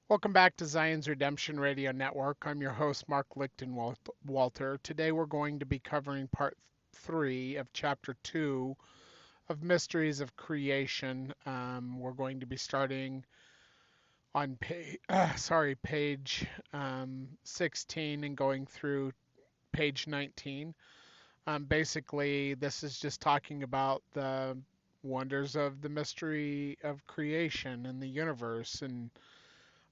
Welcome back to Zion's Redemption Radio Network. I'm your host, Mark Walter. Today we're going to be covering part 3 of chapter 2 of Mysteries of Creation. We're going to be starting on page 16 and going through page 19. Basically, this is just talking about the wonders of the mystery of creation and the universe, and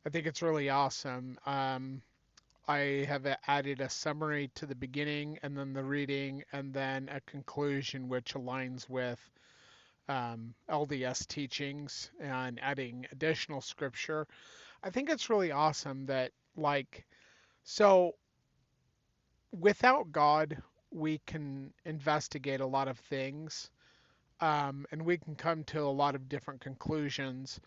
I think it's really awesome. I have added a summary to the beginning and then the reading and then a conclusion which aligns with LDS teachings and adding additional scripture. I think it's really awesome that, so without God, we can investigate a lot of things, and we can come to a lot of different conclusions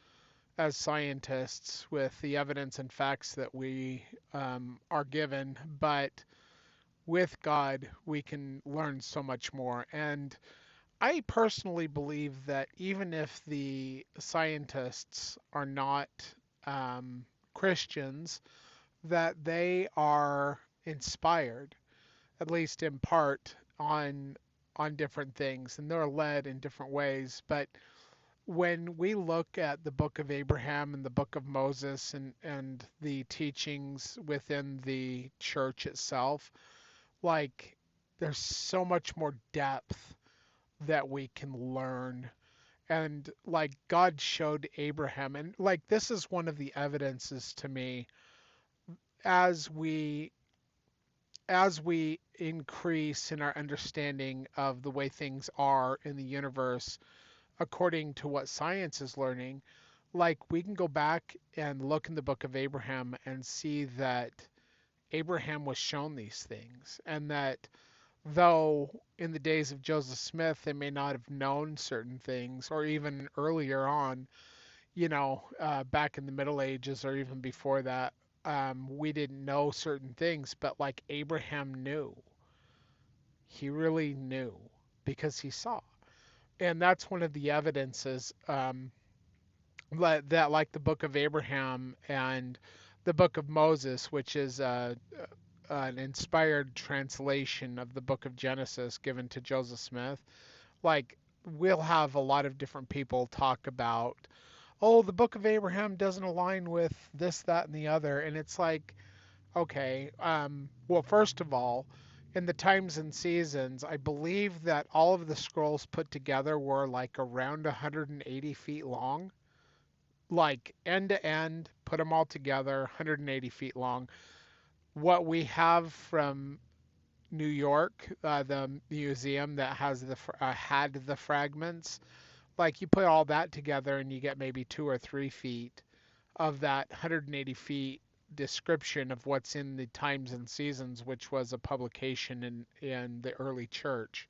as scientists with the evidence and facts that we are given. But with God, we can learn so much more. And I personally believe that even if the scientists are not Christians, that they are inspired, at least in part, on different things, and they're led in different ways. But when we look at the book of Abraham and the book of Moses and the teachings within the church itself, like there's so much more depth that we can learn. And like God showed Abraham, and like this is one of the evidences to me as we as we increase in our understanding of the way things are in the universe according to what science is learning, like we can go back and look in the book of Abraham and see that Abraham was shown these things, and that though in the days of Joseph Smith they may not have known certain things, or even earlier on, back in the Middle Ages or even before that, we didn't know certain things, but like Abraham knew. He really knew because he saw. And that's one of the evidences that like the book of Abraham and the book of Moses, which is an inspired translation of the book of Genesis given to Joseph Smith, like we'll have a lot of different people talk about, oh, the book of Abraham doesn't align with this, that, and the other. And it's like, okay, well, first of all, in the times and seasons, I believe that all of the scrolls put together were like around 180 feet long, like end to end, put them all together, 180 feet long. What we have from New York, the museum that has had the fragments, like you put all that together and you get maybe 2 or 3 feet of that 180 feet description of what's in the Times and Seasons, which was a publication in the early church.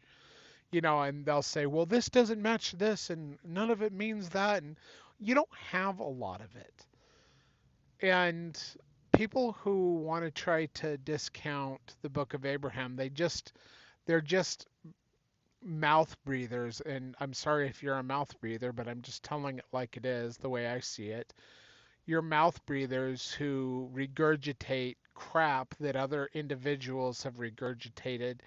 And they'll say, well, this doesn't match this, and none of it means that, and you don't have a lot of it. And people who want to try to discount the Book of Abraham, they're just mouth breathers. And I'm sorry if you're a mouth breather, but I'm just telling it like it is, the way I see it. You're mouth breathers who regurgitate crap that other individuals have regurgitated.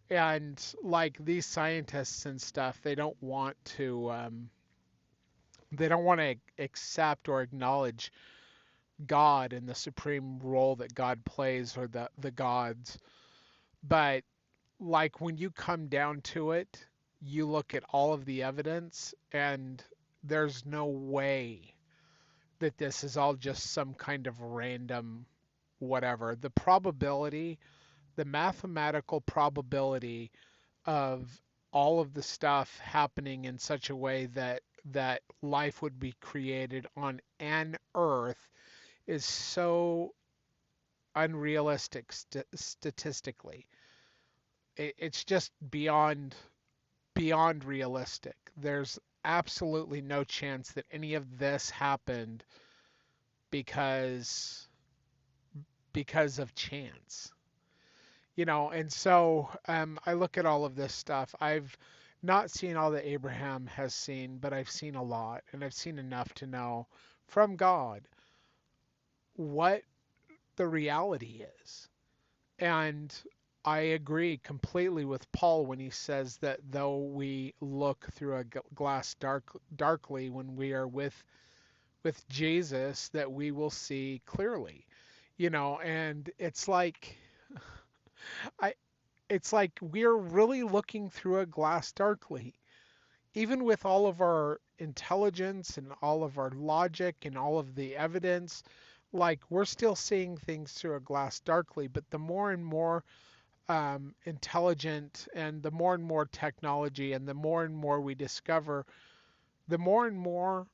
And like these scientists and stuff, they don't want to accept or acknowledge God and the supreme role that God plays, or the gods. But like when you come down to it, you look at all of the evidence, and there's no way that this is all just some kind of random whatever. The mathematical probability of all of the stuff happening in such a way that life would be created on an earth is so unrealistic statistically. It's just beyond realistic. There's absolutely no chance that any of this happened because of chance. And so I look at all of this stuff. I've not seen all that Abraham has seen, but I've seen a lot, and I've seen enough to know from God what the reality is. And I agree completely with Paul when he says that though we look through a glass darkly, when we are with Jesus, that we will see clearly. And I it's like we're really looking through a glass darkly. Even with all of our intelligence and all of our logic and all of the evidence, like we're still seeing things through a glass darkly. But the more and more intelligent and the more and more technology and the more and more we discover, the more and more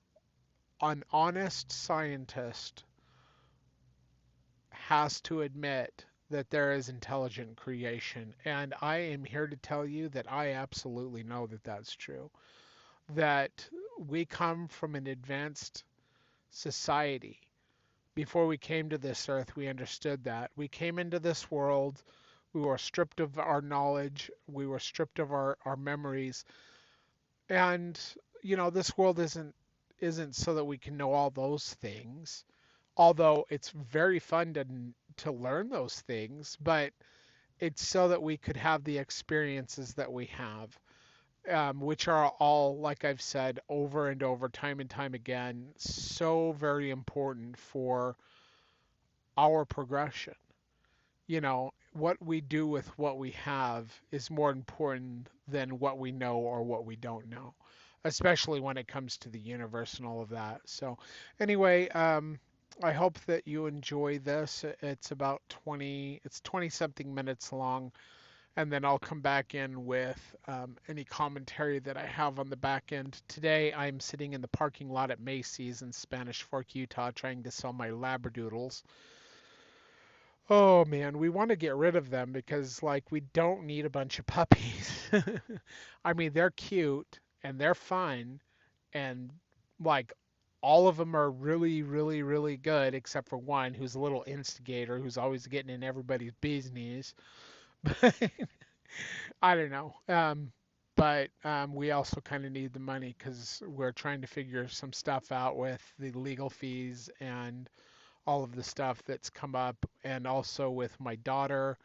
an honest scientist has to admit that there is intelligent creation. And I am here to tell you that I absolutely know that that's true. That we come from an advanced society. Before we came to this earth, we understood that. We came into this world, we were stripped of our knowledge, we were stripped of our memories. And, this world isn't so that we can know all those things. Although it's very fun to learn those things, but it's so that we could have the experiences that we have, which are all, like I've said over and over, time and time again, so very important for our progression. What we do with what we have is more important than what we know or what we don't know, especially when it comes to the universe and all of that. So, anyway, I hope that you enjoy this. It's 20 something minutes long, and then I'll come back in with any commentary that I have on the back end. Today, I'm sitting in the parking lot at Macy's in Spanish Fork, Utah, trying to sell my Labradoodles. Oh man, we want to get rid of them because, like, we don't need a bunch of puppies. I mean, they're cute and they're fun, and like all of them are really, really, really good, except for one who's a little instigator who's always getting in everybody's business. But I don't know. But we also kind of need the money because we're trying to figure some stuff out with the legal fees and all of the stuff that's come up, and also with my daughter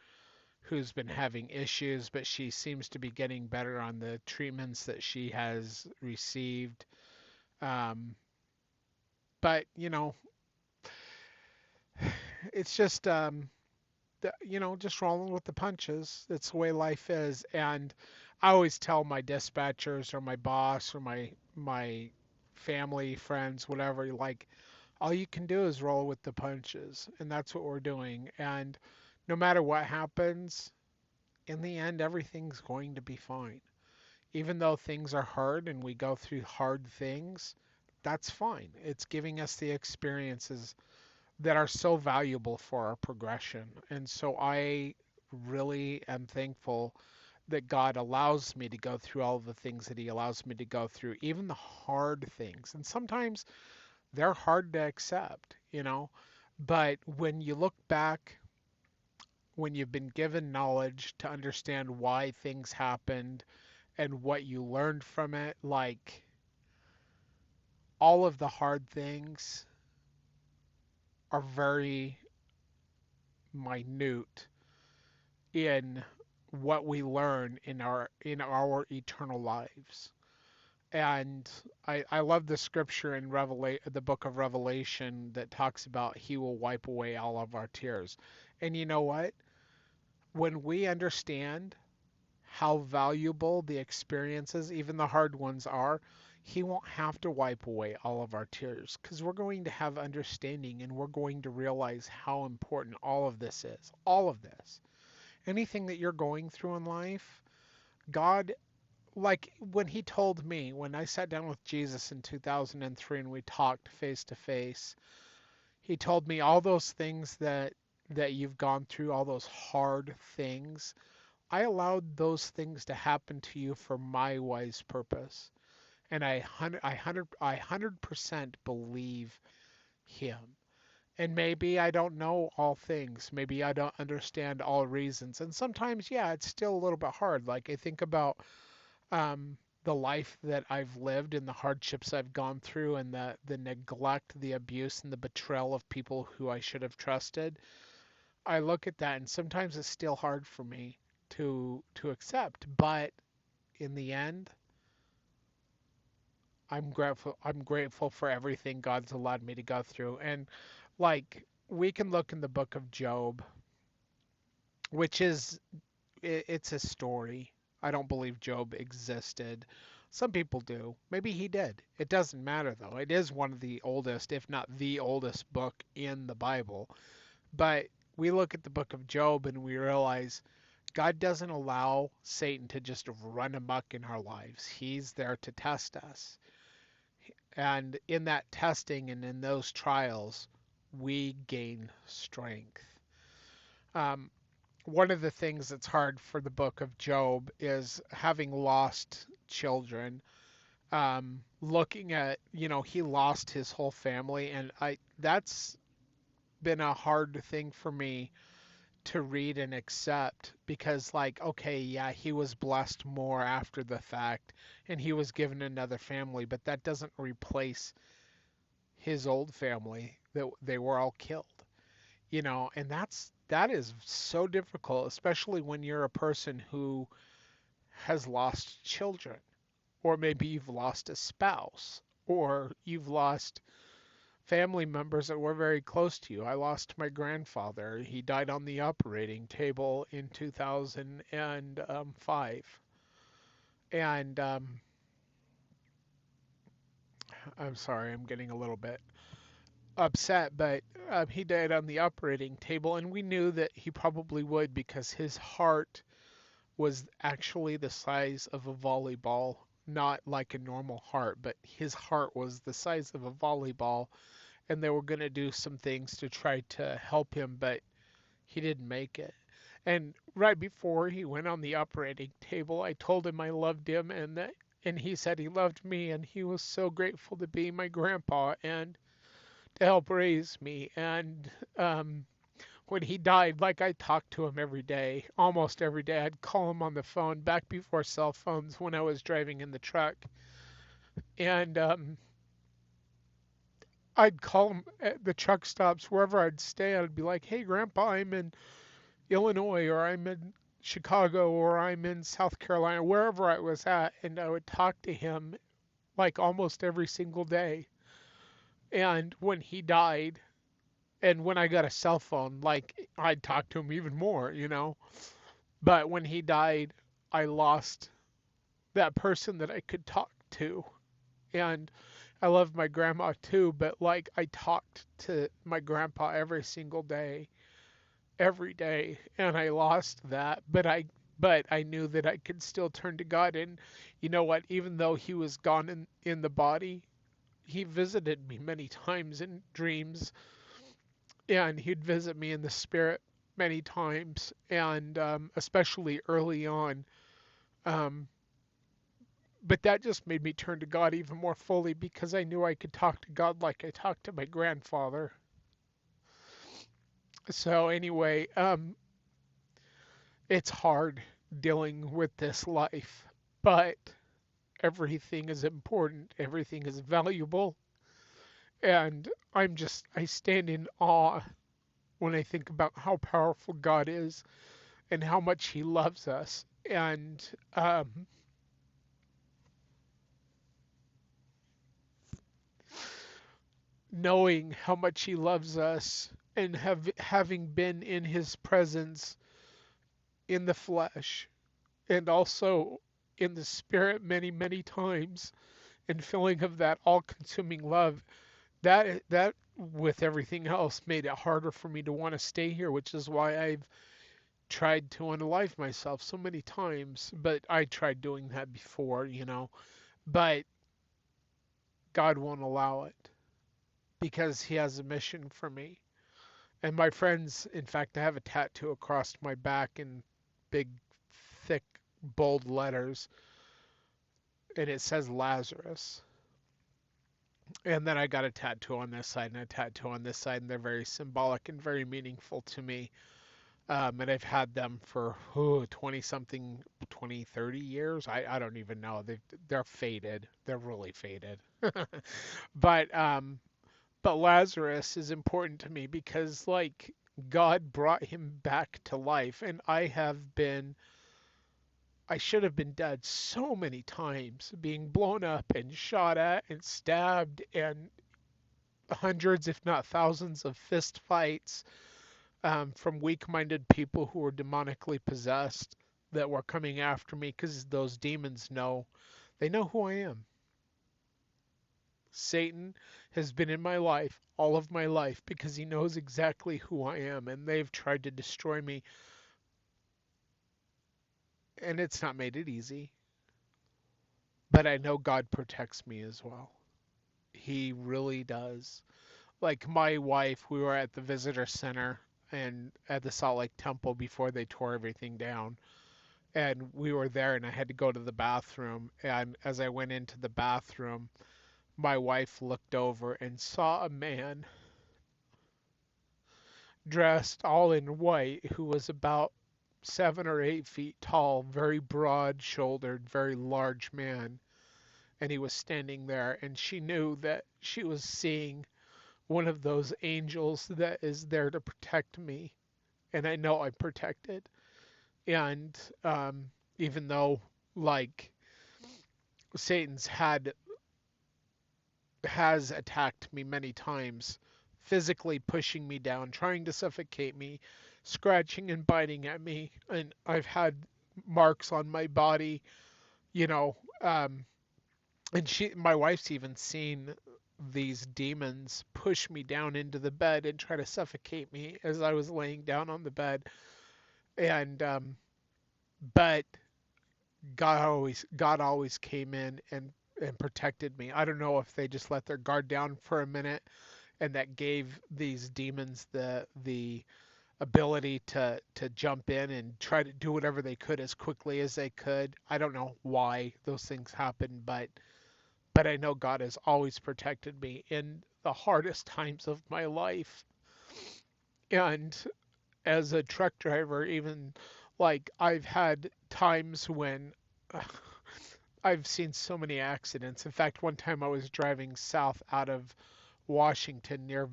who's been having issues, but she seems to be getting better on the treatments that she has received. Um, but it's just just rolling with the punches. It's the way life is, and I always tell my dispatchers or my boss or my family, friends, whatever, like all you can do is roll with the punches, and that's what we're doing. And no matter what happens, in the end, everything's going to be fine. Even though things are hard and we go through hard things, that's fine. It's giving us the experiences that are so valuable for our progression. And so I really am thankful that God allows me to go through all of the things that He allows me to go through, even the hard things. And sometimes they're hard to accept. But when you look back, when you've been given knowledge to understand why things happened and what you learned from it, like all of the hard things are very minute in what we learn in our eternal lives. And I love the scripture in the book of Revelation that talks about He will wipe away all of our tears. And you know what? When we understand how valuable the experiences, even the hard ones, are, He won't have to wipe away all of our tears because we're going to have understanding and we're going to realize how important all of this is. All of this. Anything that you're going through in life, God, like when He told me, when I sat down with Jesus in 2003 and we talked face to face, He told me all those things that you've gone through, all those hard things. I allowed those things to happen to you for my wise purpose. And I 100% believe Him. And maybe I don't know all things. Maybe I don't understand all reasons. And sometimes, yeah, it's still a little bit hard. Like I think about the life that I've lived and the hardships I've gone through and the neglect, the abuse, and the betrayal of people who I should have trusted, I look at that and sometimes it's still hard for me to accept. But in the end, I'm grateful for everything God's allowed me to go through. And like we can look in the book of Job, which is it's a story. I don't believe Job existed. Some people do. Maybe he did. It doesn't matter though. It is one of the oldest, if not the oldest book in the Bible. But we look at the book of Job and we realize God doesn't allow Satan to just run amok in our lives. He's there to test us. And in that testing and in those trials, we gain strength. Um, One of the things that's hard for the book of Job is having lost children. Looking at, he lost his whole family, and that's been a hard thing for me to read and accept because, like, okay, yeah, he was blessed more after the fact and he was given another family, but that doesn't replace his old family that they were all killed. And that is so difficult, especially when you're a person who has lost children, or maybe you've lost a spouse, or you've lost family members that were very close to you. I lost my grandfather. He died on the operating table in 2005. And I'm sorry, I'm getting a little bit upset, but he died on the operating table, and we knew that he probably would because his heart was actually the size of a volleyball, not like a normal heart, but his heart was the size of a volleyball, and they were going to do some things to try to help him, but he didn't make it. And right before he went on the operating table, I told him I loved him and he said he loved me and he was so grateful to be my grandpa and to help raise me. And when he died, like I talked to him every day, almost every day. I'd call him on the phone back before cell phones when I was driving in the truck. And I'd call him at the truck stops, wherever I'd stay. I'd be like, hey, Grandpa, I'm in Illinois or I'm in Chicago or I'm in South Carolina, wherever I was at. And I would talk to him like almost every single day. And when he died, and when I got a cell phone, like I'd talk to him even more. But when he died, I lost that person that I could talk to. And I love my grandma too, but like I talked to my grandpa every single day, every day, and I lost that, but I knew that I could still turn to God. And you know what? Even though he was gone in the body, he visited me many times in dreams, and he'd visit me in the spirit many times, and especially early on. Um, but that just made me turn to God even more fully because I knew I could talk to God like I talked to my grandfather. So anyway, it's hard dealing with this life, but everything is important, everything is valuable, and I stand in awe when I think about how powerful God is and how much He loves us. And knowing how much He loves us and having been in His presence in the flesh and also in the spirit many, many times and feeling of that all-consuming love, that with everything else made it harder for me to want to stay here, which is why I've tried to unalive myself so many times. But I tried doing that before. But God won't allow it because He has a mission for me. And my friends, in fact, I have a tattoo across my back in big, thick, bold letters, and it says Lazarus. And then I got a tattoo on this side and a tattoo on this side, and they're very symbolic and very meaningful to me. And I've had them for 20 something, 20, 30 years. I don't even know. They're faded. They're really faded. But but Lazarus is important to me because like God brought him back to life, and I should have been dead so many times, being blown up and shot at and stabbed, and hundreds, if not thousands, of fist fights from weak-minded people who were demonically possessed that were coming after me because those demons they know who I am. Satan has been in my life all of my life because he knows exactly who I am, and they've tried to destroy me, and it's not made it easy. But I know God protects me as well. He really does. Like my wife, we were at the visitor center and at the Salt Lake Temple before they tore everything down. And we were there, and I had to go to the bathroom. And as I went into the bathroom, my wife looked over and saw a man dressed all in white who was about 7 or 8 feet tall, very broad shouldered, very large man. And he was standing there, and she knew that she was seeing one of those angels that is there to protect me. And I know I'm protected. And even though, like, Satan's has attacked me many times, physically pushing me down, trying to suffocate me, scratching and biting at me, and I've had marks on my body, you know, and my wife's even seen these demons push me down into the bed and try to suffocate me as I was laying down on the bed. And but God always came in and protected me. I don't know if they just let their guard down for a minute, and that gave these demons the ability to jump in and try to do whatever they could as quickly as they could. I don't know why those things happen, but I know God has always protected me in the hardest times of my life. And as a truck driver, even like I've had times when I've seen so many accidents. In fact, one time I was driving south out of Washington near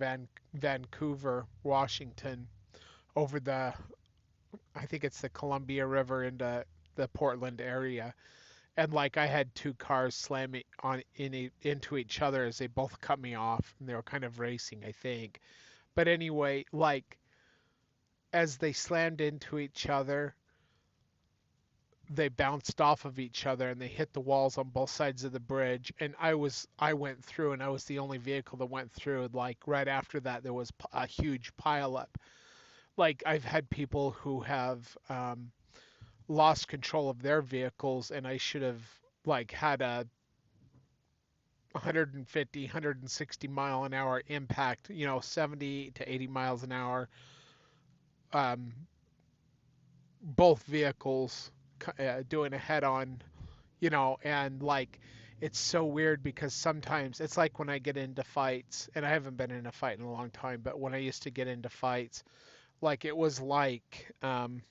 Vancouver, Washington, over I think it's the Columbia River into the Portland area. And like I had two cars slamming into each other as they both cut me off, and they were kind of racing, I think. But anyway, like as they slammed into each other, they bounced off of each other and they hit the walls on both sides of the bridge, and I went through, and I was the only vehicle that went through. Like right after that there was a huge pileup. Like I've had people who have lost control of their vehicles, and I should have like had a 150 160 mile an hour impact, 70 to 80 miles an hour, um, both vehicles doing a head on, and like it's so weird because sometimes it's like when I get into fights, and I haven't been in a fight in a long time, but when I used to get into fights, like it was like I'm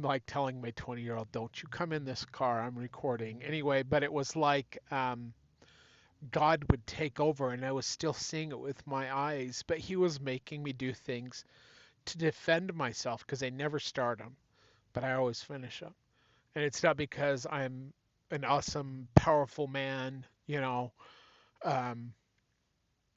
like telling my 20-year-old, don't you come in this car, I'm recording. Anyway, but it was like God would take over, and I was still seeing it with my eyes, but he was making me do things to defend myself because I never start them, but I always finish them. And it's not because I'm an awesome, powerful man, um,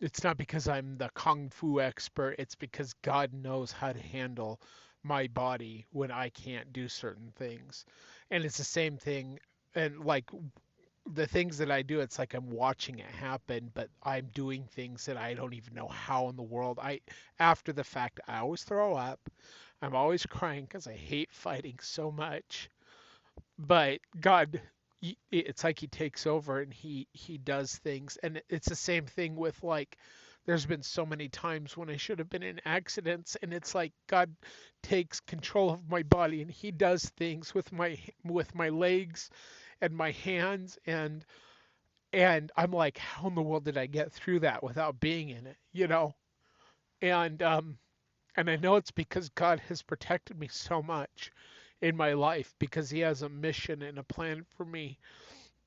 it's not because I'm the kung fu expert. It's because God knows how to handle my body when I can't do certain things. And it's the same thing. And like the things that I do, it's like I'm watching it happen, but I'm doing things that I don't even know how in the world. After the fact, I always throw up. I'm always crying because I hate fighting so much. But God, it's like he takes over and he does things. And it's the same thing with like there's been so many times when I should have been in accidents, and it's like God takes control of my body and he does things with my legs and my hands, and I'm like, how in the world did I get through that without being in it? And and I know it's because God has protected me so much in my life because he has a mission and a plan for me.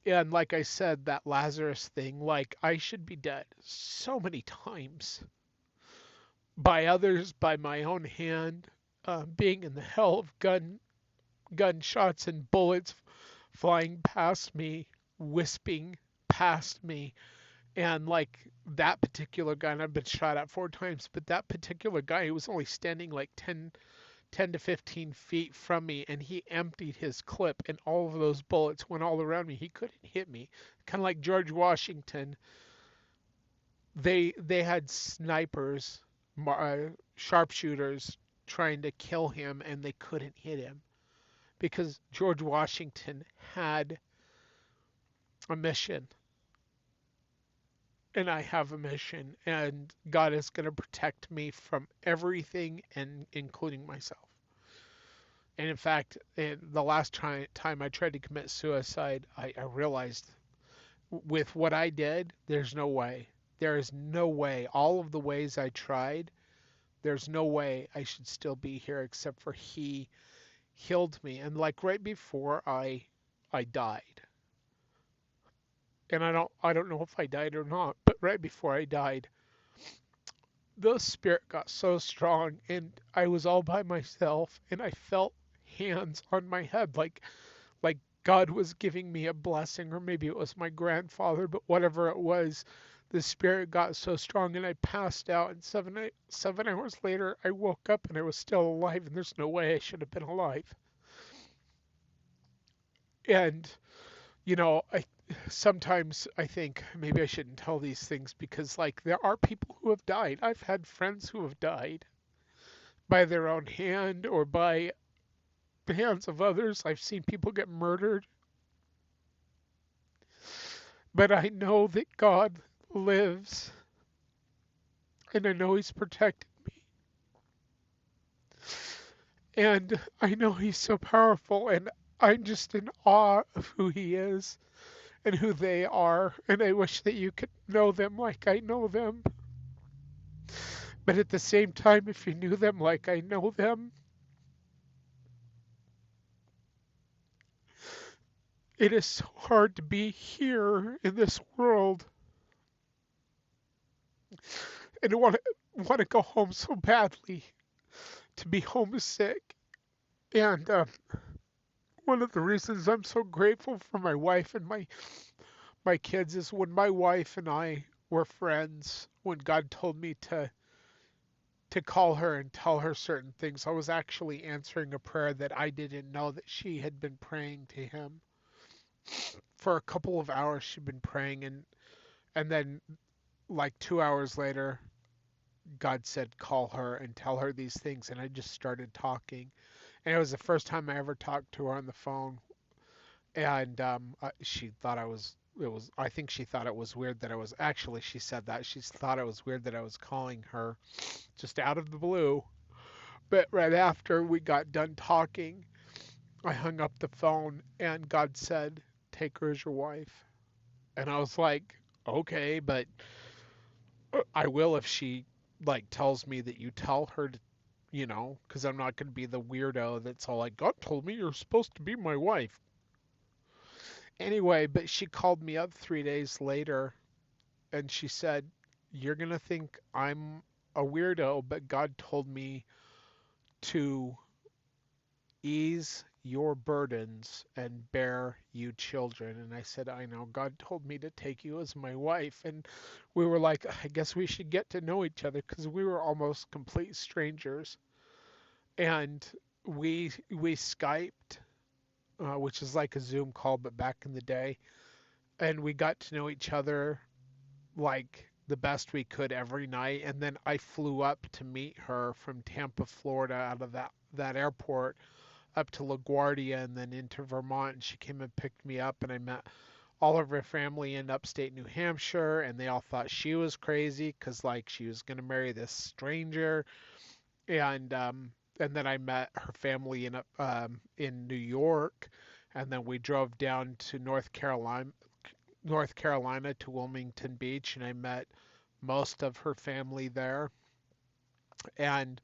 And like I said, that Lazarus thing, like I should be dead so many times by others, by my own hand, being in the hell of gunshots and bullets flying past me, wisping past me. And like that particular guy, and I've been shot at 4 times, but that particular guy, he was only standing like 10 to 15 feet from me, and he emptied his clip, and all of those bullets went all around me. He couldn't hit me. Kind of like George Washington. They had snipers, sharpshooters trying to kill him, and they couldn't hit him because George Washington had a mission, and I have a mission, and God is going to protect me from everything, and including myself. And in fact, the last time I tried to commit suicide, I realized with what I did, there's no way. There is no way. All of the ways I tried, there's no way I should still be here except for he healed me. And like right before I died, and I don't know if I died or not, but right before I died, the spirit got so strong and I was all by myself and I felt hands on my head like God was giving me a blessing, or maybe it was my grandfather, but whatever it was, the spirit got so strong and I passed out, and 7 hours later I woke up and I was still alive, and there's no way I should have been alive. And I sometimes I think maybe I shouldn't tell these things because like there are people who have died. I've had friends who have died by their own hand or by the hands of others. I've seen people get murdered. But I know that God lives, and I know he's protected me. And I know he's so powerful, and I'm just in awe of who he is and who they are. And I wish that you could know them like I know them. But at the same time, if you knew them like I know them, it is so hard to be here in this world and want to go home so badly, to be homesick. And one of the reasons I'm so grateful for my wife and my kids is when my wife and I were friends, when God told me to call her and tell her certain things, I was actually answering a prayer that I didn't know that she had been praying to him. For a couple of hours she'd been praying, and then like 2 hours later God said call her and tell her these things, and I just started talking. And it was the first time I ever talked to her on the phone, and she thought I think she thought it was weird that I was actually, she said that she thought it was weird that I was calling her just out of the blue. But right after we got done talking, I hung up the phone and God said, take her as your wife. And I was like, okay, but I will if she like tells me that you tell her to, because I'm not going to be the weirdo that's all like, God told me you're supposed to be my wife. Anyway, but she called me up 3 days later and she said, you're going to think I'm a weirdo, but God told me to ease your burdens and bear you children. And I said, I know. God told me to take you as my wife. And we were like, I guess we should get to know each other because we were almost complete strangers. And we Skyped, which is like a Zoom call, but back in the day. And we got to know each other like the best we could every night. And then I flew up to meet her from Tampa, Florida, out of that airport up to LaGuardia and then into Vermont. And she came and picked me up, and I met all of her family in upstate New Hampshire, and they all thought she was crazy because like she was going to marry this stranger. And then I met her family in New York, and then we drove down to North Carolina to Wilmington Beach, and I met most of her family there. And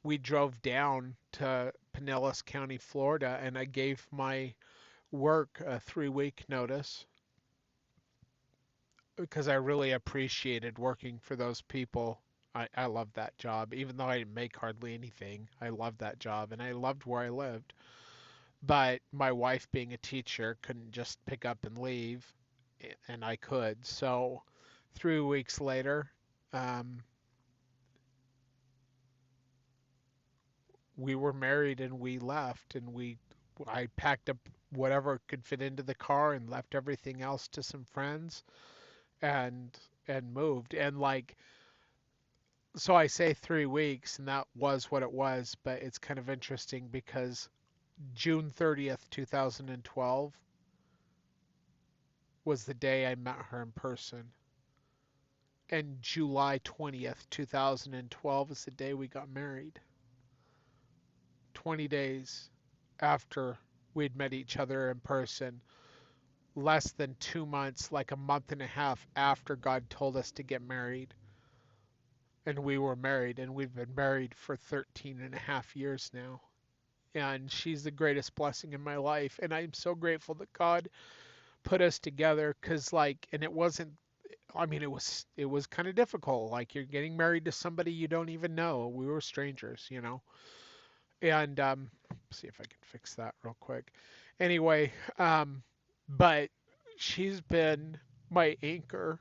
we drove down to Pinellas County, Florida, and I gave my work a 3-week notice because I really appreciated working for those people. I loved that job, even though I didn't make hardly anything. I loved that job and I loved where I lived. But my wife, being a teacher, couldn't just pick up and leave, and I could. So 3 weeks later, um, we were married and we left, and I packed up whatever could fit into the car and left everything else to some friends and moved. And like, so I say 3 weeks, and that was what it was, but it's kind of interesting because June 30th, 2012 was the day I met her in person. And July 20th, 2012 is the day we got married. 20 days after we'd met each other in person, less than 2 months, like a month and a half after God told us to get married. And we were married, and we've been married for 13 and a half years now. And she's the greatest blessing in my life. And I'm so grateful that God put us together because, like, and it wasn't, I mean, it was kind of difficult. Like, you're getting married to somebody you don't even know. We were strangers, you know. And see if I can fix that real quick. Anyway, but she's been my anchor.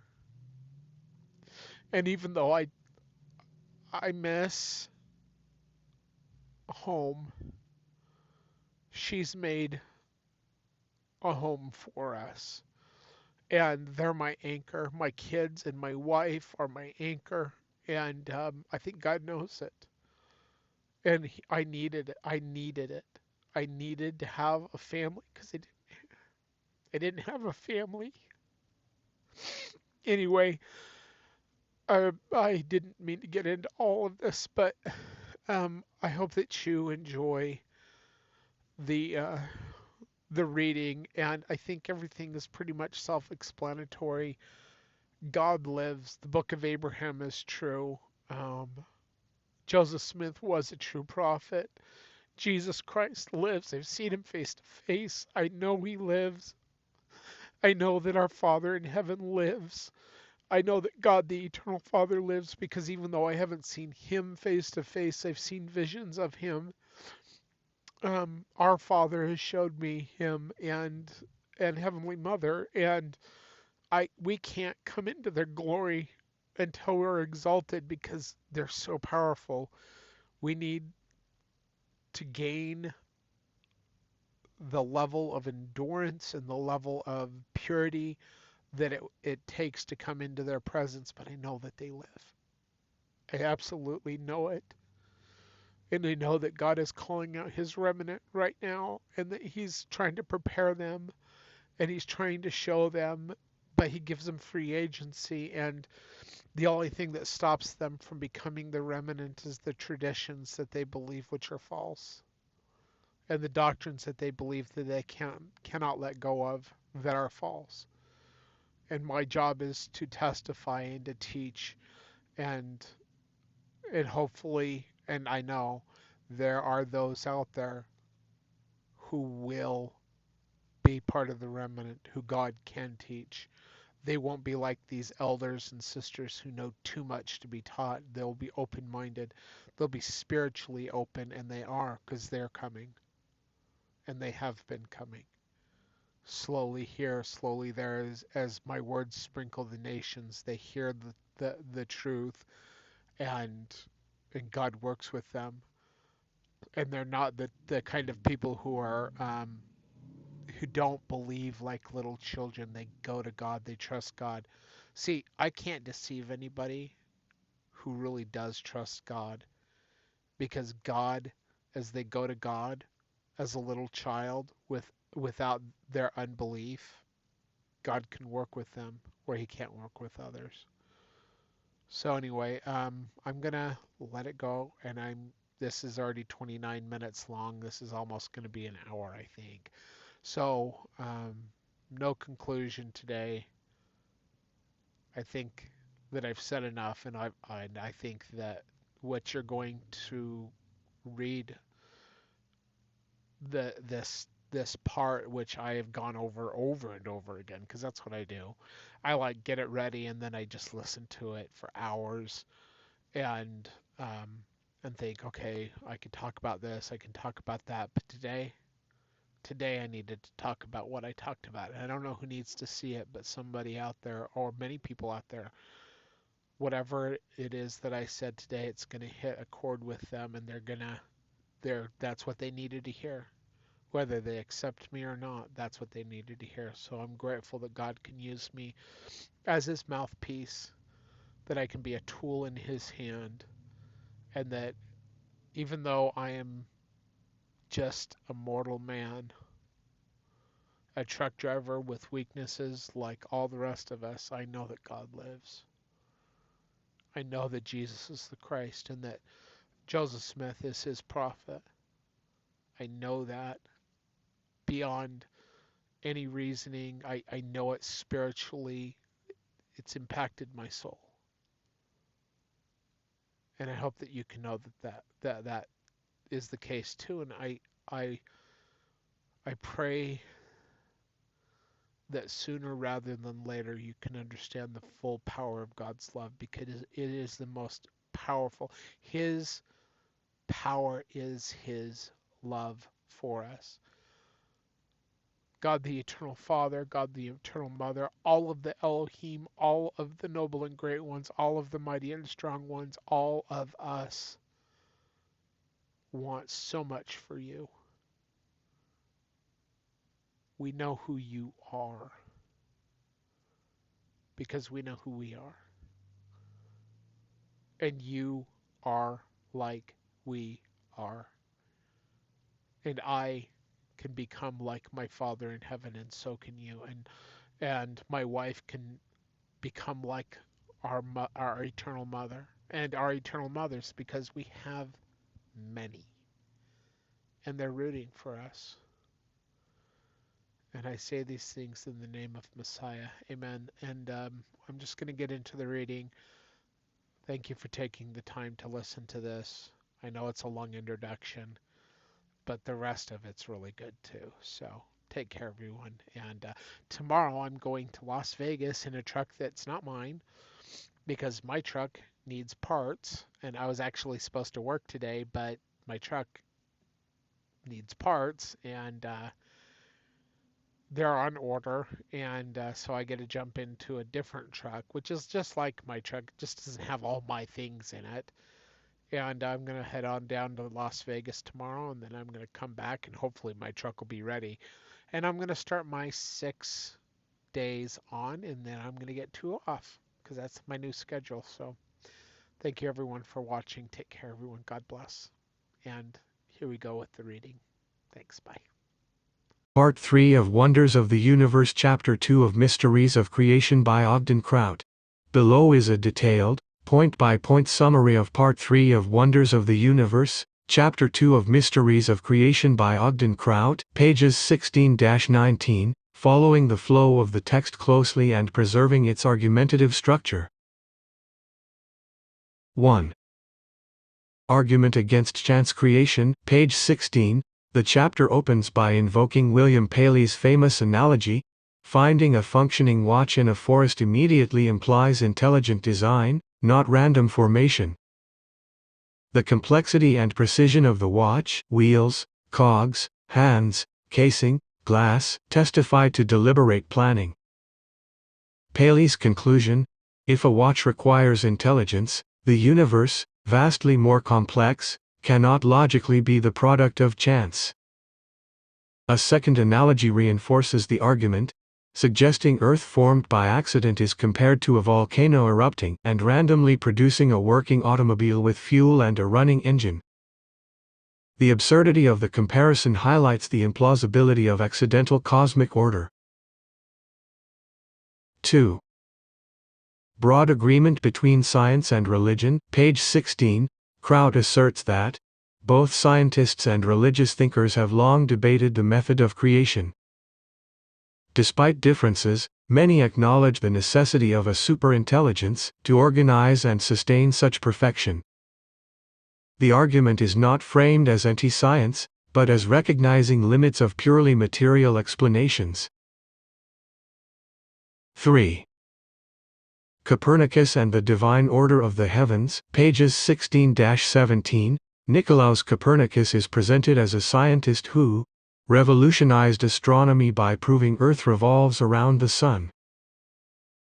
And even though I miss home, she's made a home for us. And they're my anchor. My kids and my wife are my anchor. And I think God knows it. And I needed it. I needed it. I needed to have a family because I didn't have a family. Anyway, I didn't mean to get into all of this, but I hope that you enjoy the uh, the reading, and I think everything is pretty much self-explanatory. God lives. The Book of Abraham is true. Um, Joseph Smith was a true prophet. Jesus Christ lives. I've seen him face to face. I know he lives. I know that our Father in heaven lives. I know that God, the eternal Father, lives because even though I haven't seen him face to face, I've seen visions of him. Our Father has showed me him and Heavenly Mother, and we can't come into their glory until we're exalted because they're so powerful. We need to gain the level of endurance and the level of purity that it takes to come into their presence, but I know that they live. I absolutely know it. And I know that God is calling out his remnant right now and that he's trying to prepare them and he's trying to show them, but he gives them free agency. And the only thing that stops them from becoming the remnant is the traditions that they believe, which are false, and the doctrines that they believe that they cannot let go of that are false. And my job is to testify and to teach and hopefully, and I know there are those out there who will be part of the remnant who God can teach. They won't be like these elders and sisters who know too much to be taught. They'll be open-minded. They'll be spiritually open, and they are because they're coming. And they have been coming. Slowly here, slowly there, as my words sprinkle the nations, they hear the truth, and God works with them. And they're not the kind of people who don't believe like little children. They go to God, they trust God. See, I can't deceive anybody who really does trust God because God, as they go to God as a little child without their unbelief, God can work with them where he can't work with others. So anyway, I'm gonna let it go, and this is already 29 minutes long. This is almost gonna be an hour, I think. So no conclusion today. I think that I've said enough, and I think that what you're going to read this part, which I have gone over and over again, because that's what I do. I like get it ready and then I just listen to it for hours and um, and think, okay, I can talk about this, I can talk about that, but today I needed to talk about what I talked about. And I don't know who needs to see it, but somebody out there, or many people out there, whatever it is that I said today, it's going to hit a chord with them, and that's what they needed to hear. Whether they accept me or not, that's what they needed to hear. So I'm grateful that God can use me as his mouthpiece, that I can be a tool in his hand, and that even though I am just a mortal man, a truck driver with weaknesses like all the rest of us, I know that God lives. I know that Jesus is the Christ and that Joseph Smith is his prophet. I know that beyond any reasoning. I know it spiritually. It's impacted my soul. And I hope that you can know that is the case too. And I pray that sooner rather than later you can understand the full power of God's love, because it is the most powerful. His power is his love for us. God the Eternal Father, God the Eternal Mother, all of the Elohim, all of the noble and great ones, all of the mighty and strong ones, all of us want so much for you. We know who you are because we know who we are. And you are like we are. And I can become like my Father in heaven, and so can you. And my wife can become like our eternal mother and our eternal mothers, because we have many. And they're rooting for us. And I say these things in the name of Messiah. Amen. And I'm just going to get into the reading. Thank you for taking the time to listen to this. I know it's a long introduction, but the rest of it's really good too. So take care, everyone. And tomorrow I'm going to Las Vegas in a truck that's not mine, because my truck needs parts. And I was actually supposed to work today, but my truck needs parts, and they're on order, and so I get to jump into a different truck, which is just like my truck, just doesn't have all my things in it. And I'm going to head on down to Las Vegas tomorrow, and then I'm going to come back, and hopefully my truck will be ready. And I'm going to start my 6 days on, and then I'm going to get 2 off, because that's my new schedule. So thank you, everyone, for watching. Take care, everyone. God bless. And here we go with the reading. Thanks. Bye. Part 3 of Wonders of the Universe, Chapter 2 of Mysteries of Creation by Ogden Kraut. Below is a detailed, point-by-point summary of Part 3 of Wonders of the Universe, Chapter 2 of Mysteries of Creation by Ogden Kraut, pages 16-19, following the flow of the text closely and preserving its argumentative structure. 1. Argument against chance creation, page 16. The chapter opens by invoking William Paley's famous analogy: finding a functioning watch in a forest immediately implies intelligent design, not random formation. The complexity and precision of the watch, wheels, cogs, hands, casing, glass, testify to deliberate planning. Paley's conclusion: if a watch requires intelligence, the universe, vastly more complex, cannot logically be the product of chance. A second analogy reinforces the argument, suggesting Earth formed by accident is compared to a volcano erupting and randomly producing a working automobile with fuel and a running engine. The absurdity of the comparison highlights the implausibility of accidental cosmic order. 2. Broad agreement between science and religion, page 16. Kraut asserts that both scientists and religious thinkers have long debated the method of creation. Despite differences, many acknowledge the necessity of a superintelligence to organize and sustain such perfection. the argument is not framed as anti-science, but as recognizing limits of purely material explanations. 3. Copernicus and the Divine Order of the Heavens, pages 16-17. Nicolaus Copernicus is presented as a scientist who revolutionized astronomy by proving Earth revolves around the Sun.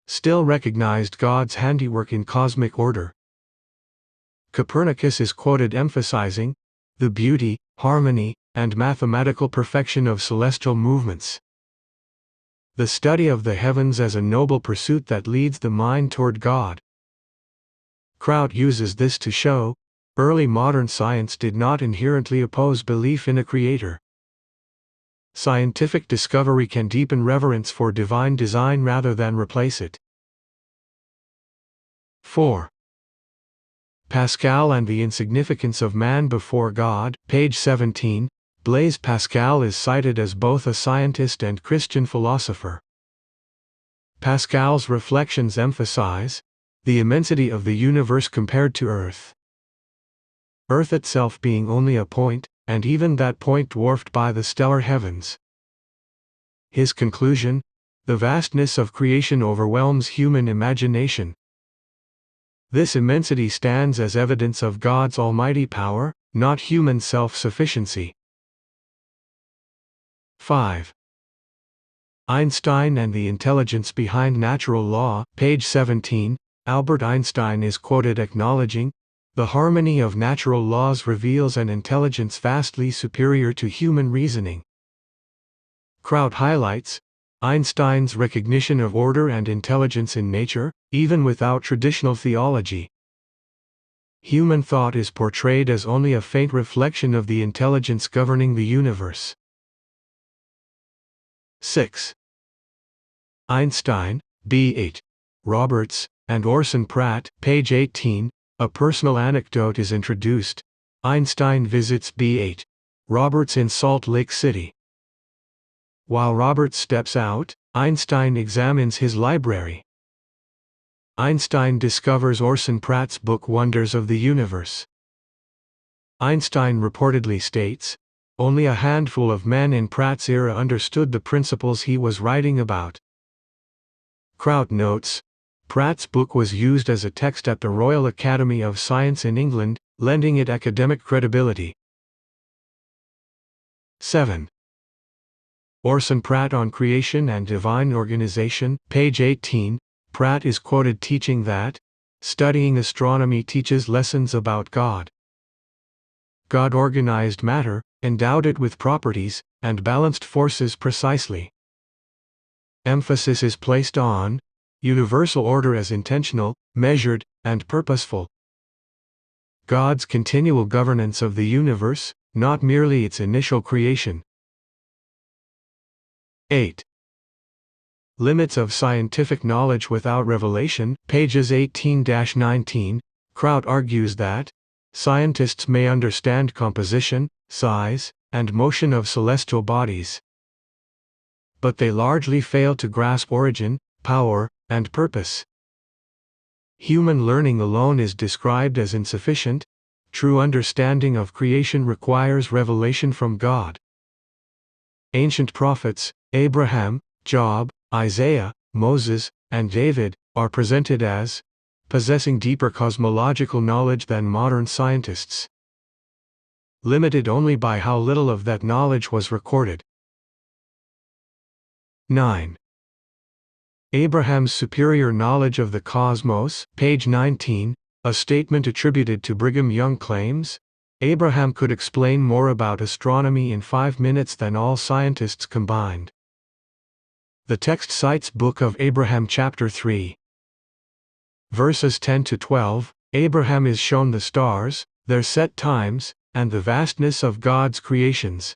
Still recognized God's handiwork in cosmic order. Copernicus is quoted emphasizing the beauty, harmony, and mathematical perfection of celestial movements. The study of the heavens as a noble pursuit that leads the mind toward God. Kraut uses this to show early modern science did not inherently oppose belief in a creator. Scientific discovery can deepen reverence for divine design rather than replace it. 4. Pascal and the Insignificance of Man Before God, page 17. Blaise Pascal is cited as both a scientist and Christian philosopher. Pascal's reflections emphasize the immensity of the universe compared to Earth. Earth itself being only a point, and even that point dwarfed by the stellar heavens. His conclusion: the vastness of creation overwhelms human imagination. This immensity stands as evidence of God's almighty power, not human self-sufficiency. 5. Einstein and the Intelligence Behind Natural Law, page 17. Albert Einstein is quoted acknowledging the harmony of natural laws reveals an intelligence vastly superior to human reasoning. Kraut highlights Einstein's recognition of order and intelligence in nature, even without traditional theology. Human thought is portrayed as only a faint reflection of the intelligence governing the universe. 6. Einstein, B.H. Roberts, and Orson Pratt, page 18. A personal anecdote is introduced. Einstein visits B.H. Roberts in Salt Lake City. While Roberts steps out, Einstein examines his library. Einstein discovers Orson Pratt's book Wonders of the Universe. Einstein reportedly states, only a handful of men in Pratt's era understood the principles he was writing about. Kraut notes, Pratt's book was used as a text at the Royal Academy of Science in England, lending it academic credibility. 7. Orson Pratt on Creation and Divine Organization, page 18. Pratt is quoted teaching that studying astronomy teaches lessons about God. God organized matter, endowed it with properties, and balanced forces precisely. Emphasis is placed on universal order as intentional, measured, and purposeful. God's continual governance of the universe, not merely its initial creation. 8. Limits of scientific knowledge without revelation, pages 18-19. Kraut argues that scientists may understand composition, size, and motion of celestial bodies, but they largely fail to grasp origin, power, and purpose. Human learning alone is described as insufficient. True understanding of creation requires revelation from God. Ancient prophets, Abraham, Job, Isaiah, Moses, and David, are presented as possessing deeper cosmological knowledge than modern scientists, limited only by how little of that knowledge was recorded. 9. Abraham's superior knowledge of the cosmos, page 19, a statement attributed to Brigham Young claims, Abraham could explain more about astronomy in 5 minutes than all scientists combined. The text cites Book of Abraham chapter 3. Verses 10-12, Abraham is shown the stars, their set times, and the vastness of God's creations.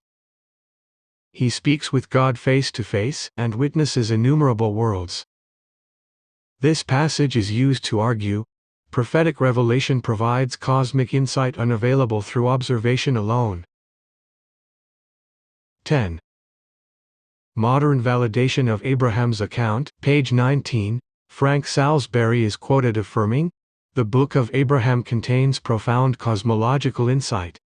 He speaks with God face to face and witnesses innumerable worlds. This passage is used to argue, prophetic revelation provides cosmic insight unavailable through observation alone. 10. Modern validation of Abraham's account, page 19. Frank Salisbury is quoted affirming, The Book of Abraham contains profound cosmological insight.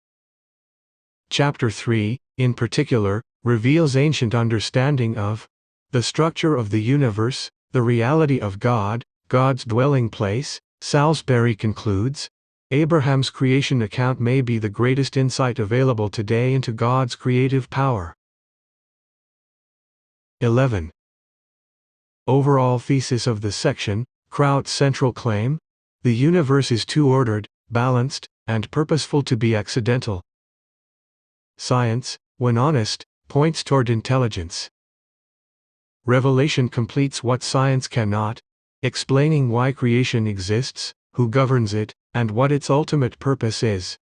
Chapter 3, in particular, reveals ancient understanding of the structure of the universe, the reality of God, God's dwelling place. Salisbury concludes, Abraham's creation account may be the greatest insight available today into God's creative power. 11. Overall thesis of the section, Kraut's central claim: the universe is too ordered, balanced, and purposeful to be accidental. Science, when honest, points toward intelligence. Revelation completes what science cannot, explaining why creation exists, who governs it, and what its ultimate purpose is.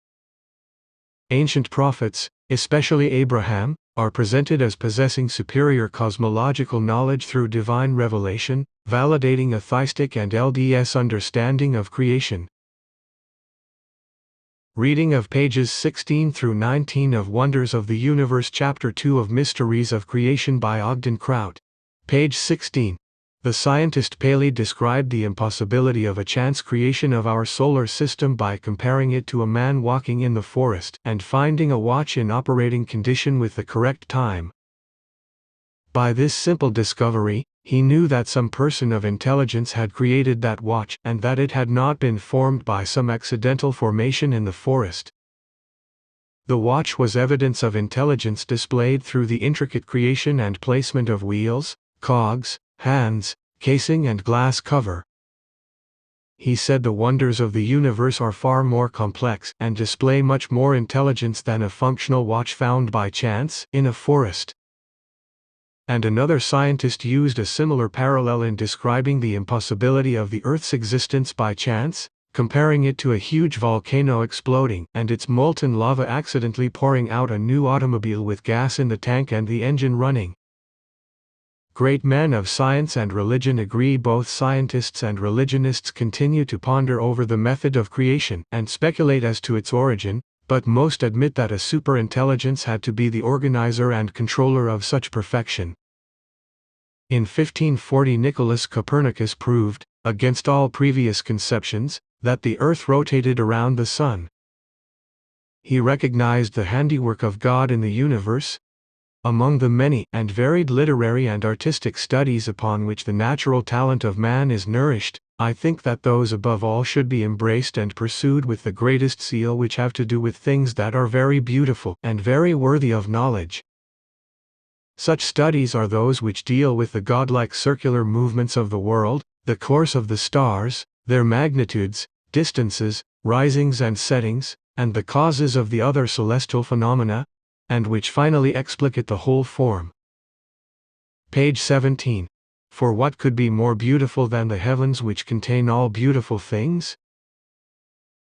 Ancient prophets, especially Abraham, are presented as possessing superior cosmological knowledge through divine revelation, validating a theistic and LDS understanding of creation. Reading of pages 16 through 19 of Wonders of the Universe, Chapter 2 of Mysteries of Creation by Ogden Kraut. Page 16. The scientist Paley described the impossibility of a chance creation of our solar system by comparing it to a man walking in the forest and finding a watch in operating condition with the correct time. By this simple discovery, he knew that some person of intelligence had created that watch and that it had not been formed by some accidental formation in the forest. The watch was evidence of intelligence displayed through the intricate creation and placement of wheels, cogs, hands, casing and glass cover. He said the wonders of the universe are far more complex and display much more intelligence than a functional watch found by chance in a forest. And another scientist used a similar parallel in describing the impossibility of the Earth's existence by chance, comparing it to a huge volcano exploding and its molten lava accidentally pouring out a new automobile with gas in the tank and the engine running. Great men of science and religion agree. Both scientists and religionists continue to ponder over the method of creation and speculate as to its origin, but most admit that a superintelligence had to be the organizer and controller of such perfection. In 1540, Nicholas Copernicus proved, against all previous conceptions, that the Earth rotated around the Sun. He recognized the handiwork of God in the universe. Among the many and varied literary and artistic studies upon which the natural talent of man is nourished, I think that those above all should be embraced and pursued with the greatest zeal which have to do with things that are very beautiful and very worthy of knowledge. Such studies are those which deal with the godlike circular movements of the world, the course of the stars, their magnitudes, distances, risings and settings, and the causes of the other celestial phenomena, and which finally explicate the whole form. Page 17. For what could be more beautiful than the heavens which contain all beautiful things?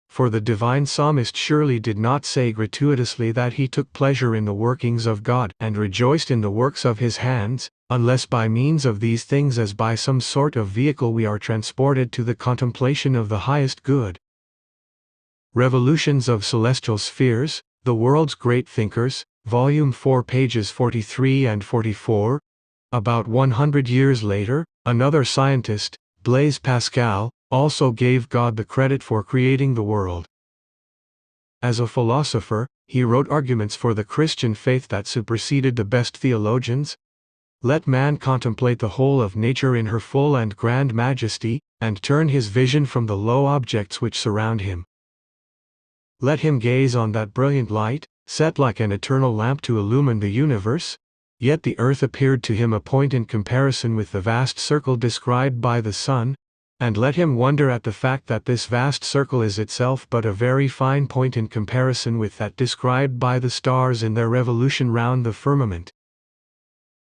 For the divine psalmist surely did not say gratuitously that he took pleasure in the workings of God and rejoiced in the works of his hands, unless by means of these things as by some sort of vehicle we are transported to the contemplation of the highest good. Revolutions of Celestial Spheres, The World's Great Thinkers, Volume 4, pages 43 and 44. About 100 years later, another scientist, Blaise Pascal, also gave God the credit for creating the world. As a philosopher, he wrote arguments for the Christian faith that superseded the best theologians. Let man contemplate the whole of nature in her full and grand majesty, and turn his vision from the low objects which surround him. Let him gaze on that brilliant light, set like an eternal lamp to illumine the universe, yet the earth appeared to him a point in comparison with the vast circle described by the sun, and let him wonder at the fact that this vast circle is itself but a very fine point in comparison with that described by the stars in their revolution round the firmament.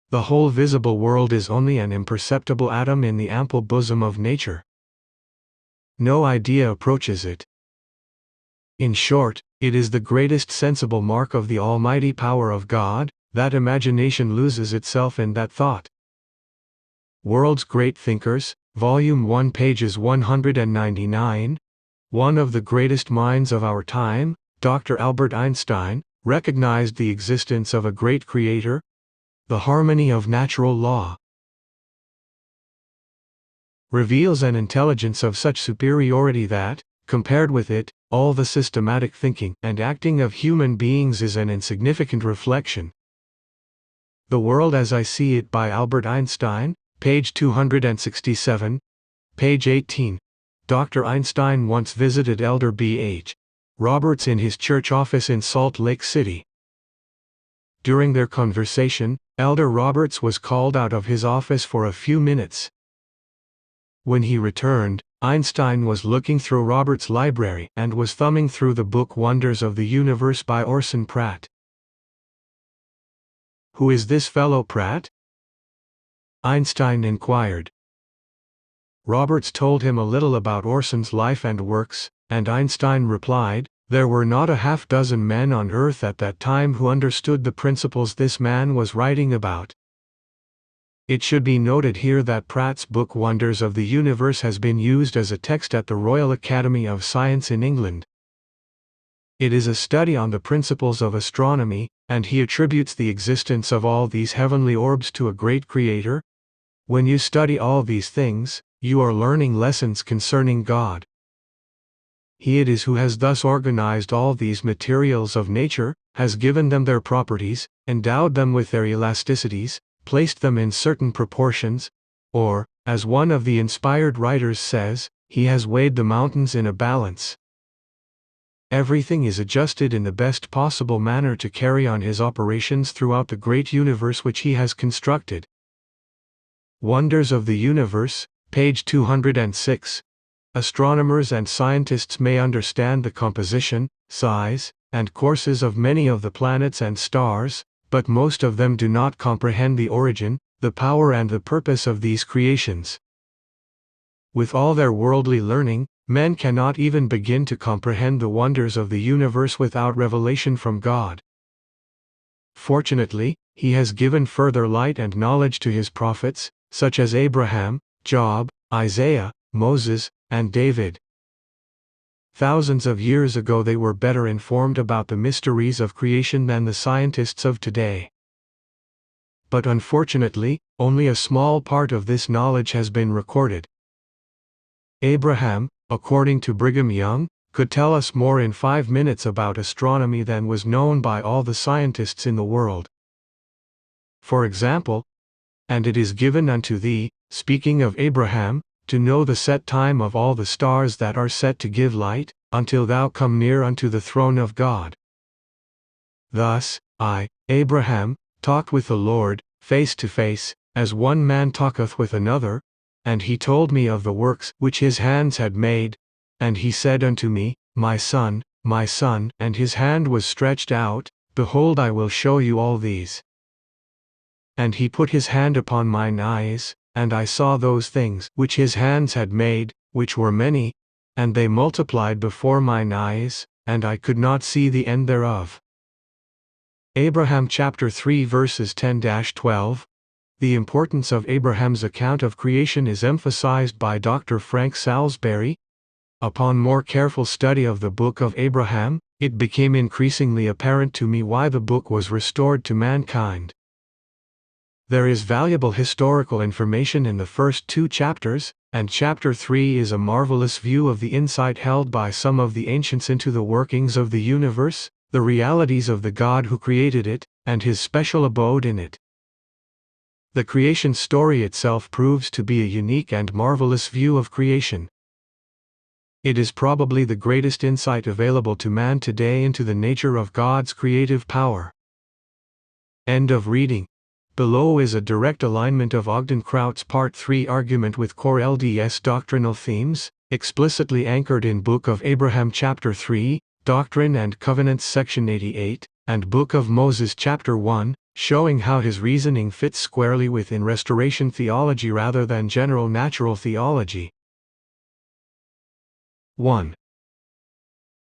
The whole visible world is only an imperceptible atom in the ample bosom of nature. No idea approaches it. In short, it is the greatest sensible mark of the almighty power of God, that imagination loses itself in that thought. World's Great Thinkers, Volume 1, pages 199. One of the greatest minds of our time, Dr. Albert Einstein, recognized the existence of a great creator, the harmony of natural law. reveals an intelligence of such superiority that, compared with it, all the systematic thinking and acting of human beings is an insignificant reflection. The World as I See It by Albert Einstein, page 267, page 18. Dr. Einstein once visited Elder B.H. Roberts in his church office in Salt Lake City. During their conversation, Elder Roberts was called out of his office for a few minutes. When he returned, Einstein was looking through Roberts' library and was thumbing through the book Wonders of the Universe by Orson Pratt. "Who is this fellow Pratt?" Einstein inquired. Roberts told him a little about Orson's life and works, and Einstein replied, "There were not a half-dozen men on Earth at that time who understood the principles this man was writing about." It should be noted here that Pratt's book Wonders of the Universe has been used as a text at the Royal Academy of Science in England. It is a study on the principles of astronomy, and he attributes the existence of all these heavenly orbs to a great creator. When you study all these things, you are learning lessons concerning God. He it is who has thus organized all these materials of nature, has given them their properties, endowed them with their elasticities, placed them in certain proportions, or, as one of the inspired writers says, he has weighed the mountains in a balance. Everything is adjusted in the best possible manner to carry on his operations throughout the great universe which he has constructed. Wonders of the Universe, page 206. Astronomers and scientists may understand the composition, size, and courses of many of the planets and stars, but most of them do not comprehend the origin, the power and the purpose of these creations. With all their worldly learning, men cannot even begin to comprehend the wonders of the universe without revelation from God. Fortunately, he has given further light and knowledge to his prophets, such as Abraham, Job, Isaiah, Moses, and David. Thousands of years ago they were better informed about the mysteries of creation than the scientists of today. But unfortunately, only a small part of this knowledge has been recorded. Abraham, according to Brigham Young, could tell us more in 5 minutes about astronomy than was known by all the scientists in the world. For example, "And it is given unto thee," speaking of Abraham, "to know the set time of all the stars that are set to give light, until thou come near unto the throne of God." Thus, I, Abraham, talked with the Lord, face to face, as one man talketh with another, and he told me of the works which his hands had made. And he said unto me, my son, and his hand was stretched out, behold, I will show you all these. And he put his hand upon mine eyes, and I saw those things which his hands had made, which were many, and they multiplied before mine eyes, and I could not see the end thereof. Abraham chapter 3 verses 10-12. The importance of Abraham's account of creation is emphasized by Dr. Frank Salisbury. Upon more careful study of the book of Abraham, it became increasingly apparent to me why the book was restored to mankind. There is valuable historical information in the first 2 chapters, and chapter 3 is a marvelous view of the insight held by some of the ancients into the workings of the universe, the realities of the God who created it, and his special abode in it. The creation story itself proves to be a unique and marvelous view of creation. It is probably the greatest insight available to man today into the nature of God's creative power. End of reading. Below is a direct alignment of Ogden Kraut's Part 3 argument with core LDS doctrinal themes, explicitly anchored in Book of Abraham chapter 3, Doctrine and Covenants section 88, and Book of Moses chapter 1, showing how his reasoning fits squarely within Restoration Theology rather than general natural theology. 1.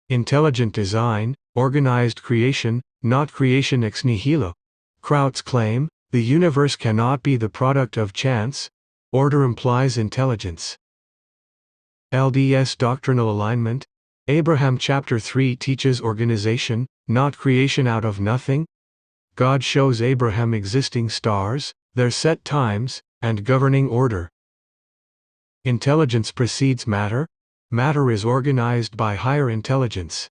Intelligent design, organized creation, not creation ex nihilo. Kraut's claim, the universe cannot be the product of chance. Order implies intelligence. LDS doctrinal alignment. Abraham chapter 3 teaches organization, not creation out of nothing. God shows Abraham existing stars, their set times, and governing order. Intelligence precedes matter. Matter is organized by higher intelligence.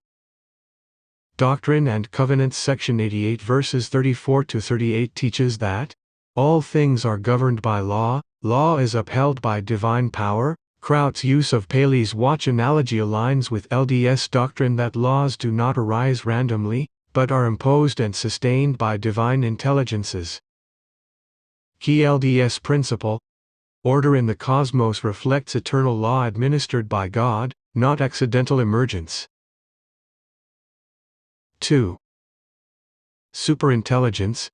Doctrine and Covenants section 88 verses 34 to 38 teaches that all things are governed by law. Law is upheld by divine power. Kraut's use of Paley's watch analogy aligns with LDS doctrine that laws do not arise randomly, but are imposed and sustained by divine intelligences. Key LDS principle: order in the cosmos reflects eternal law administered by God, not accidental emergence. 2. Superintelligence.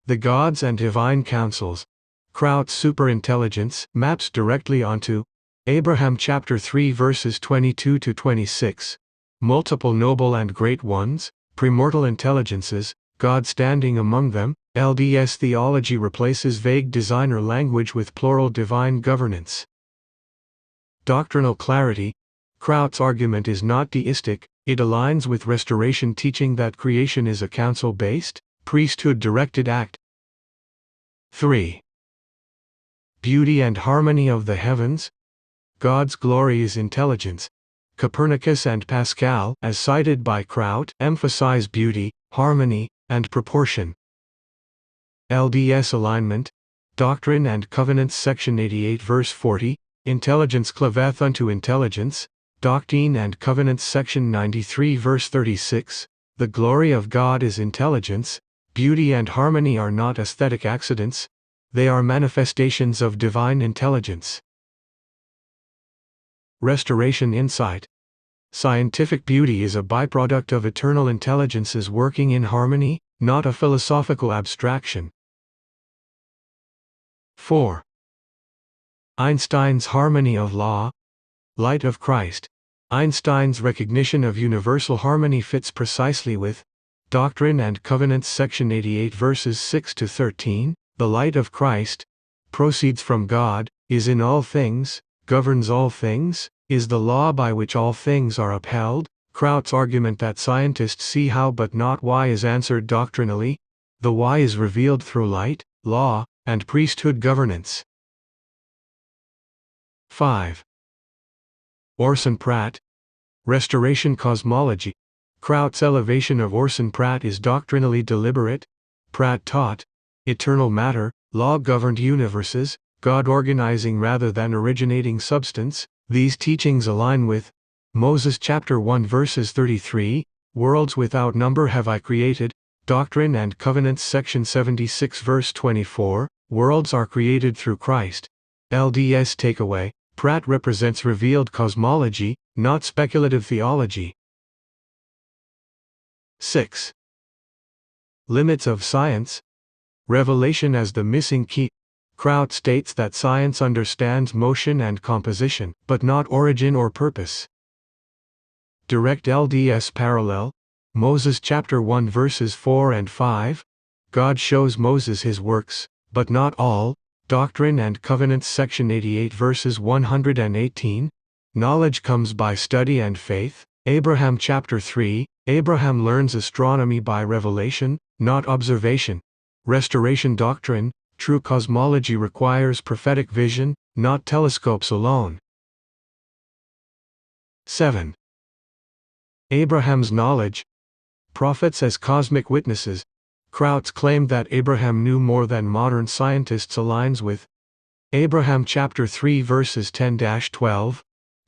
The gods and divine councils. Kraut's superintelligence maps directly onto Abraham chapter 3 verses 22 to 26. Multiple noble and great ones, premortal intelligences, God standing among them. LDS theology replaces vague designer language with plural divine governance. Doctrinal clarity. Kraut's argument is not deistic, it aligns with Restoration teaching that creation is a council-based, priesthood-directed act. 3. Beauty and harmony of the heavens. God's glory is intelligence. Copernicus and Pascal, as cited by Kraut, emphasize beauty, harmony, and proportion. LDS alignment. Doctrine and Covenants section 88 verse 40, intelligence cleaveth unto intelligence. Doctrine and Covenants section 93 verse 36, the glory of God is intelligence. Beauty and harmony are not aesthetic accidents, they are manifestations of divine intelligence. Restoration insight. Scientific beauty is a byproduct of eternal intelligences working in harmony, not a philosophical abstraction. 4. Einstein's harmony of law. Light of Christ. Einstein's recognition of universal harmony fits precisely with Doctrine and Covenants section 88 verses 6 to 13. The light of Christ proceeds from God, is in all things, governs all things, is the law by which all things are upheld. Kraut's argument that scientists see how but not why is answered doctrinally. The why is revealed through light, law, and priesthood governance. 5. Orson Pratt. Restoration cosmology. Kraut's elevation of Orson Pratt is doctrinally deliberate. Pratt taught eternal matter, law-governed universes, God organizing rather than originating substance. These teachings align with Moses chapter 1 verses 33, worlds without number have I created. Doctrine and Covenants section 76 verse 24, worlds are created through Christ. LDS takeaway. Pratt represents revealed cosmology, not speculative theology. 6. Limits of science. Revelation as the missing key. Kraut states that science understands motion and composition, but not origin or purpose. Direct LDS parallel. Moses chapter 1 verses 4 and 5. God shows Moses his works, but not all. Doctrine and Covenants section 88 verses 118. Knowledge comes by study and faith. Abraham chapter 3. Abraham learns astronomy by revelation, not observation. Restoration doctrine. True cosmology requires prophetic vision, not telescopes alone. 7. Abraham's knowledge. Prophets as cosmic witnesses. Kraut's claim that Abraham knew more than modern scientists aligns with Abraham chapter 3 verses 10-12.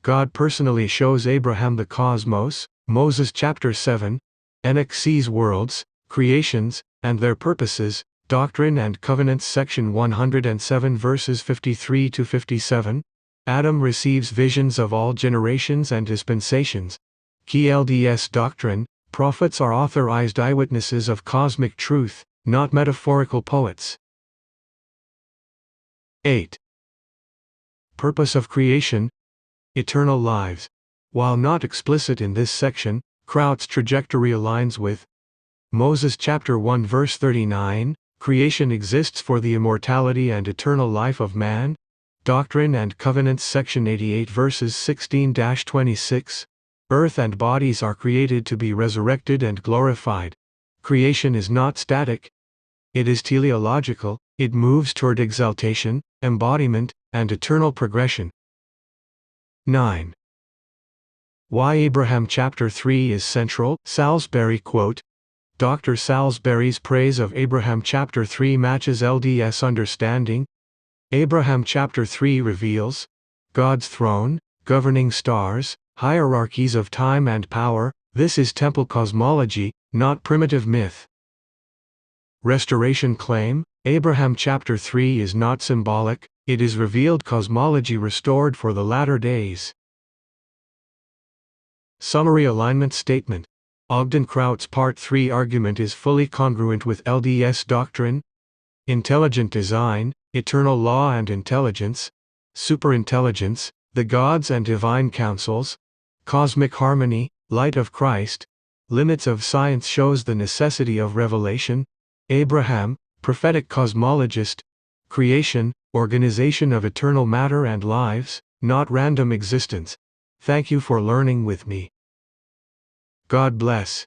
God personally shows Abraham the cosmos. Moses chapter 7. Enoch sees worlds, creations, and their purposes. Doctrine and Covenants section 107 verses 53-57. Adam receives visions of all generations and dispensations. Key LDS doctrine. Prophets are authorized eyewitnesses of cosmic truth, not metaphorical poets. 8. Purpose of creation. Eternal lives. While not explicit in this section, Kraut's trajectory aligns with Moses chapter 1 verse 39. Creation exists for the immortality and eternal life of man. Doctrine and Covenants section 88 verses 16-26. Earth and bodies are created to be resurrected and glorified. Creation is not static. It is teleological, it moves toward exaltation, embodiment, and eternal progression. 9. Why Abraham chapter 3 is central. Salisbury quote, Dr. Salisbury's praise of Abraham chapter 3 matches LDS understanding. Abraham chapter 3 reveals God's throne, governing stars, hierarchies of time and power. This is temple cosmology, not primitive myth. Restoration claim, Abraham chapter 3 is not symbolic, it is revealed cosmology restored for the latter days. Summary alignment statement. Ogden Kraut's Part 3 argument is fully congruent with LDS doctrine. Intelligent design, eternal law and intelligence, superintelligence, the gods and divine councils, cosmic harmony, light of Christ, limits of science shows the necessity of revelation, Abraham, prophetic cosmologist, creation, organization of eternal matter and lives, not random existence. Thank you for learning with me. God bless.